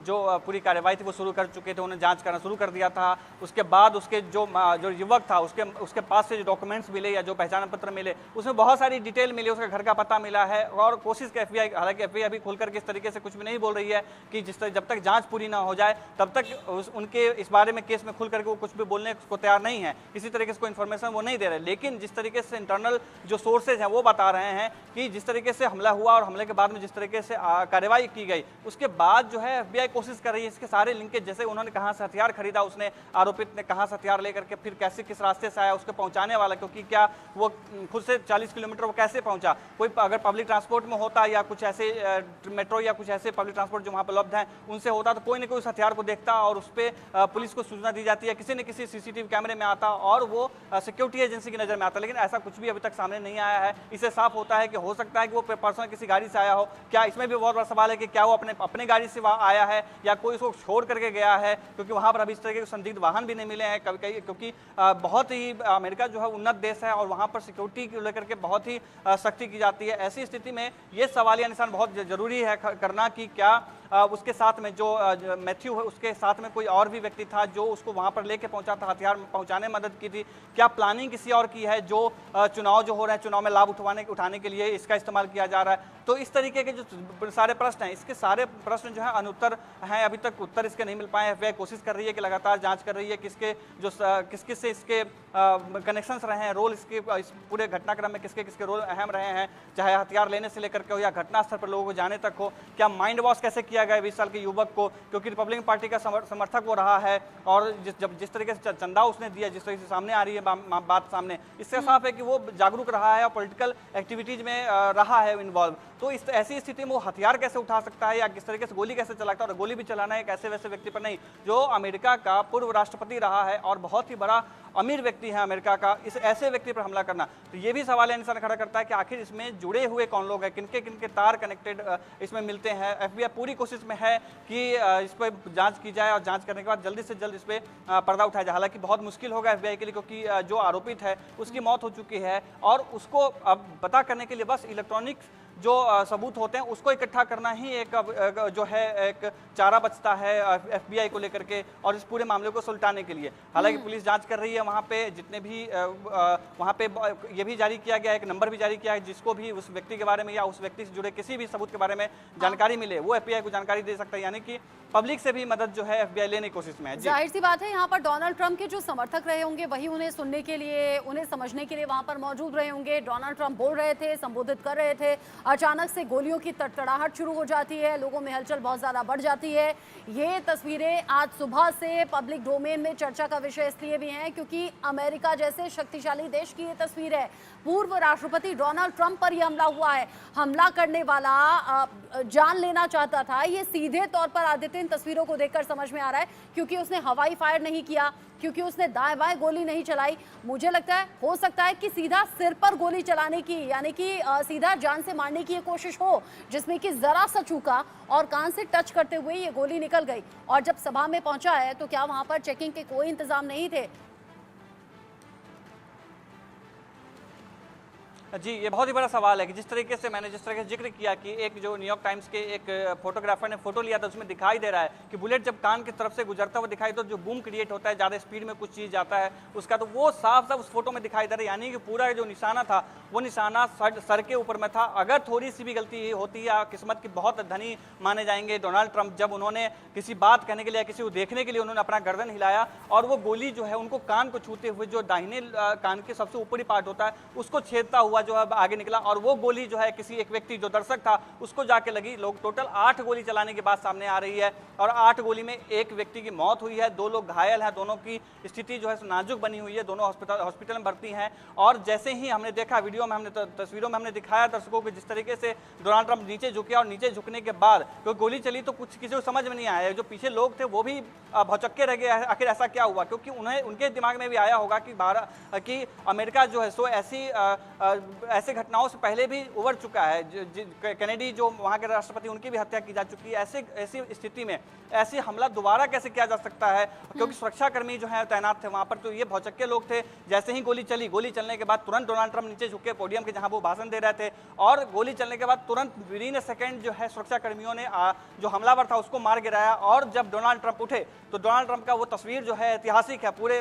जो पूरी कार्यवाही थी वो शुरू कर चुके थे, उन्होंने जांच करना शुरू कर दिया था। उसके बाद उसके जो युवक था उसके पास से जो डॉक्यूमेंट्स मिले या जो पहचान पत्र मिले, उसमें बहुत सारी डिटेल मिली, उसके घर का पता मिला है। और कोशिश की एफबीआई, हालांकि एफबीआई अभी खुलकर के इस तरीके से कुछ भी नहीं बोल रही है कि जब तक जांच पूरी ना हो जाए तब तक उनके इस बारे में केस में खुल करके वो कुछ भी बोलने को तैयार नहीं है, किसी तरीके से कोई इन्फॉर्मेशन वो नहीं दे रहे। लेकिन जिस तरीके से इंटरनल जो सोर्सेज हैं वो बता रहे हैं कि जिस तरीके से हमला हुआ और हमले के बाद में जिस तरीके से कार्रवाई की गई, उसके बाद जो है एफबीआई कोशिश कर रही है इसके सारे लिंकेज, जैसे उन्होंने कहां से हथियार खरीदा, उसने आरोपित ने कहां से हथियार लेकर के फिर कैसे किस रास्ते से आया, उसके पहुंचाने वाला, क्योंकि क्या वो खुद से 40 किलोमीटर वो कैसे पहुंचा, कोई अगर पब्लिक ट्रांसपोर्ट में होता या कुछ ऐसे मेट्रो या कुछ ऐसे पब्लिक ट्रांसपोर्ट जो वहां पर उपलब्ध है उनसे होता तो कोई ना कोई उस हथियार को देखता और उस पर पुलिस को सूचना दी जाती है, किसी न किसी सीसीटीवी कैमरे में आता और वो सिक्योरिटी एजेंसी की नजर में आता। लेकिन ऐसा कुछ भी अभी तक सामने नहीं आया है। इससे साफ होता है कि हो सकता है कि वो पर्सनल किसी गाड़ी से आया हो। क्या इसमें भी बहुत बड़ा सवाल है कि क्या वो अपने गाड़ी से वहां आया है या कोई उसको छोड़ करके गया है, क्योंकि वहां पर अभी इस तरह के संदिग्ध वाहन भी नहीं मिले हैं कभी, क्योंकि बहुत ही अमेरिका जो है उन्नत देश है और वहां पर सिक्योरिटी को लेकर के बहुत ही सख्ती की जाती है। ऐसी स्थिति में ये सवालिया निशान बहुत जरूरी है करना कि क्या उसके साथ में जो मैथ्यू है उसके साथ में कोई और भी व्यक्ति था जो उसको वहां पर लेके पहुंचा था, हथियार पहुंचाने में मदद की थी, क्या प्लानिंग किसी और की है, जो चुनाव जो हो रहे हैं चुनाव में लाभ उठाने के लिए इसका इस्तेमाल किया जा रहा है। तो इस तरीके के जो सारे प्रश्न हैं, इसके सारे प्रश्न जो है अनुत्तर हैं, अभी तक उत्तर इसके नहीं मिल पाए। एफबीआई कोशिश कर रही है कि लगातार जांच कर रही है किसके जो किस से इसके कनेक्शंस रहे हैं, रोल इसके इस पूरे घटनाक्रम में किसके किसके रोल अहम रहे हैं, चाहे हथियार लेने से लेकर के हो या घटनास्थल पर लोगों को जाने तक हो। क्या माइंड वॉश कैसे किया गया 20 साल के युवक को, क्योंकि रिपब्लिकन पार्टी का समर्थक वो रहा है और जिस तरीके से चंदा उसने दिया, जिस तरीके से सामने आ रही है बात सामने, इससे साफ है कि वो जागरूक रहा है और पॉलिटिकल एक्टिविटीज में रहा है इन्वॉल्व। तो इस ऐसी स्थिति में वो हथियार कैसे उठा सकता है या किस तरीके से गोली कैसे चलाता है, और गोली भी चलाना है एक ऐसे वैसे व्यक्ति पर नहीं जो अमेरिका का पूर्व राष्ट्रपति रहा है और बहुत ही बड़ा अमीर व्यक्ति है अमेरिका का, इस ऐसे व्यक्ति पर हमला करना। तो ये भी सवाल निशान खड़ा करता है कि आखिर इसमें जुड़े हुए कौन लोग हैं, किनके किनके तार कनेक्टेड इसमें मिलते हैं। एफबीआई पूरी कोशिश में है कि इस पर जांच की जाए और जांच करने के बाद जल्दी से जल्द इस पर पर्दा उठाया जाए। हालांकि बहुत मुश्किल होगा एफबीआई के लिए, क्योंकि जो आरोपित है उसकी मौत हो चुकी है और उसको अब पता करने के लिए बस इलेक्ट्रॉनिक जो सबूत होते हैं उसको इकट्ठा करना ही एक जो है एक चारा बचता है एफबीआई को लेकर के और इस पूरे मामले को सुलटाने के लिए। हालांकि पुलिस जांच कर रही है, वहां पे जितने भी वहां पे ये भी जारी किया गया है, एक नंबर भी जारी किया है, जिसको भी उस व्यक्ति के बारे में या उस व्यक्ति से जुड़े किसी भी सबूत के बारे में जानकारी मिले वो एफबीआई को जानकारी दे सकता है। यानी कि पब्लिक से भी मदद जो है एफबीआई लेने की कोशिश में है। जाहिर सी बात है यहाँ पर डोनाल्ड ट्रंप के जो समर्थक रहे होंगे वही उन्हें सुनने के लिए, उन्हें समझने के लिए वहां पर मौजूद रहे होंगे। डोनाल्ड ट्रंप बोल रहे थे, संबोधित कर रहे थे, अचानक से गोलियों की तड़तड़ाहट शुरू हो जाती है, लोगों में हलचल बहुत ज्यादा बढ़ जाती है। ये तस्वीरें आज सुबह से पब्लिक डोमेन में चर्चा का विषय इसलिए भी हैं क्योंकि अमेरिका जैसे शक्तिशाली देश की ये तस्वीर है। पूर्व राष्ट्रपति डोनाल्ड ट्रंप पर यह हमला हुआ है। हमला करने वाला जान लेना चाहता था, ये सीधे तौर पर आदित्य इन तस्वीरों को देखकर समझ में आ रहा है, क्योंकि उसने हवाई फायर नहीं किया, क्योंकि उसने दाएं बाएं गोली नहीं चलाई। मुझे लगता है हो सकता है कि सीधा सिर पर गोली चलाने की, यानी कि सीधा जान से मारने की ये कोशिश हो, जिसमें कि जरा सा चूका और कान से टच करते हुए ये गोली निकल गई। और जब सभा में पहुंचा है तो क्या वहां पर चेकिंग के कोई इंतजाम नहीं थे? जी, ये बहुत ही बड़ा सवाल है कि जिस तरीके से मैंने जिस तरह से जिक्र किया कि एक जो न्यूयॉर्क टाइम्स के एक फोटोग्राफर ने फोटो लिया था, उसमें दिखाई दे रहा है कि बुलेट जब कान की तरफ से गुजरता हुआ दिखाई तो जो बूम क्रिएट होता है, ज़्यादा स्पीड में कुछ चीज़ जाता है उसका, तो वो साफ साफ उस फोटो में दिखाई दे रहा है। यानी कि पूरा जो निशाना था वो निशाना सर के ऊपर में था। अगर थोड़ी सी भी गलती होती या किस्मत की बहुत धनी माने जाएंगे डोनाल्ड ट्रंप, जब उन्होंने किसी बात कहने के लिए किसी को देखने के लिए उन्होंने अपना गर्दन हिलाया और वो गोली जो है उनको कान को छूते हुए जो दाहिने कान के सबसे ऊपरी पार्ट होता है उसको छेदता हुआ जो है आगे निकला और वो गोली जो है किसी एक व्यक्ति जो दर्शक था उसको जाके लगी। लोग टोटल 8 गोली चलाने की बात सामने आ रही है और 8 गोली में एक व्यक्ति की मौत हुई है, 2 लोग घायल हैं, दोनों की स्थिति जो है नाजुक बनी हुई है, दोनों हॉस्पिटल में भर्ती हैं। और जैसे ही हमने देखा वीडियो में, हमने तस्वीरों में हमने दिखाया दर्शकों को जिस तरीके से डोनाल्ड ट्रंप नीचे झुके और नीचे झुकने के बाद जो गोली चली तो कुछ किसी को समझ में नहीं आया। जो पीछे लोग थे वो भी भौचक्के रह गए, आखिर ऐसा क्या हुआ, क्योंकि उन्हें उनके दिमाग में भी आया होगा कि अमेरिका जो है सो ऐसी ऐसे घटनाओं से पहले भी उभर चुका है। कैनेडी जो वहाँ के राष्ट्रपति, उनकी भी हत्या की जा चुकी है। ऐसी स्थिति में ऐसी हमला दोबारा कैसे किया जा सकता है, क्योंकि सुरक्षाकर्मी जो है तैनात थे वहाँ पर, तो ये भौचक्के लोग थे। जैसे ही गोली चली, गोली चलने के बाद तुरंत डोनाल्ड ट्रंप नीचे झुके पोडियम के, जहाँ वो भाषण दे रहे थे, और गोली चलने के बाद तुरंत विदिन अ सेकेंड जो है सुरक्षाकर्मियों ने जो हमलावर था उसको मार गिराया। और जब डोनाल्ड ट्रंप उठे तो डोनाल्ड ट्रंप का वो तस्वीर जो है ऐतिहासिक है। पूरे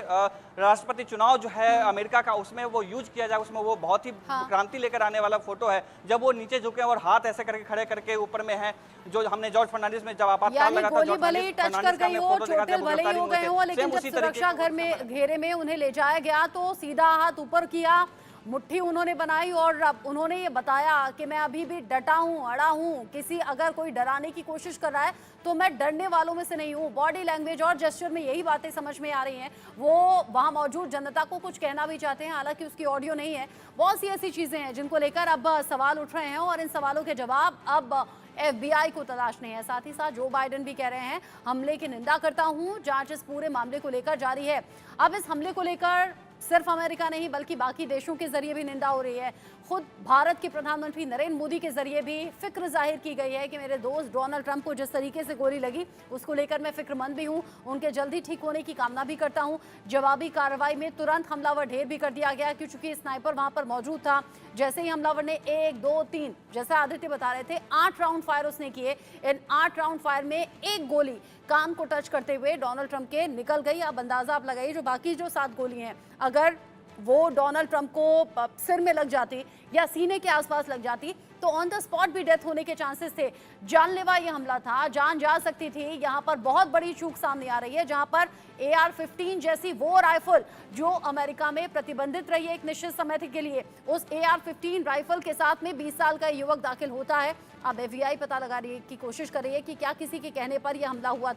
राष्ट्रपति चुनाव जो है अमेरिका का, उसमें वो यूज किया जाए, उसमें वो बहुत ही क्रांति लेकर आने वाला फोटो है। जब वो नीचे झुके और हाथ ऐसे करके खड़े करके ऊपर में है, जो हमने जॉर्ज फर्नांडिस में जब आपातकाल लगा था, गोली भले ही टच कर गई हो, चोटिल भले ही हो गए हो, लेकिन जब सुरक्षा घर में घेरे में उन्हें ले जाया गया तो सीधा हाथ ऊपर किया, मुट्ठी उन्होंने बनाई और उन्होंने ये बताया कि मैं अभी भी डटा हूं, अड़ा हूं, किसी अगर कोई डराने की कोशिश कर रहा है तो मैं डरने वालों में से नहीं हूं। बॉडी लैंग्वेज और जेस्चर में यही बातें समझ में आ रही हैं। वो वहां मौजूद जनता को कुछ कहना भी चाहते हैं, हालांकि उसकी ऑडियो नहीं है। बहुत सी ऐसी चीजें हैं जिनको लेकर अब सवाल उठ रहे हैं और इन सवालों के जवाब अब FBI को तलाशने हैं। साथ ही साथ जो बाइडेन भी कह रहे हैं हमले की निंदा करता हूं, जांच इस पूरे मामले को लेकर जारी है। अब इस हमले को लेकर सिर्फ अमेरिका नहीं बल्कि बाकी देशों के जरिए भी निंदा हो रही है। खुद भारत के प्रधानमंत्री नरेंद्र मोदी के जरिए भी फिक्र जाहिर की गई है कि मेरे दोस्त डोनाल्ड ट्रंप को जिस तरीके से गोली लगी उसको लेकर मैं फिक्रमंद भी हूं, उनके जल्दी ठीक होने की कामना भी करता हूं। जवाबी कार्रवाई में तुरंत हमलावर ढेर भी कर दिया गया, क्योंकि स्नाइपर वहां पर मौजूद था। जैसे ही हमलावर ने 1, 2, 3, जैसा आदित्य बता रहे थे, 8 राउंड फायर उसने किए। इन 8 राउंड फायर में एक गोली कान को टच करते हुए डोनाल्ड ट्रंप के निकल गई। अब अंदाजा आप लगाइए, जो बाकी जो 7 गोली हैं, अगर वो डोनाल्ड ट्रंप को सिर में लग जाती या सीने के आसपास लग जाती तो ऑन द स्पॉट भी डेथ होने के चांसेस थे। जानलेवा ये हमला था, जान जा सकती थी। यहाँ पर बहुत बड़ी चूक सामने आ रही है, जहाँ पर AR-15 जैसी वो राइफल जो अमेरिका में प्रतिबंधित रही है एक निश्चित समय के लिए, उस AR-15 राइफल के साथ में 20 साल का युवक दाखिल होता है। अब FBI पता लगाने की कोशिश कर रही है कि क्या किसी के कहने पर यह हमला हुआ।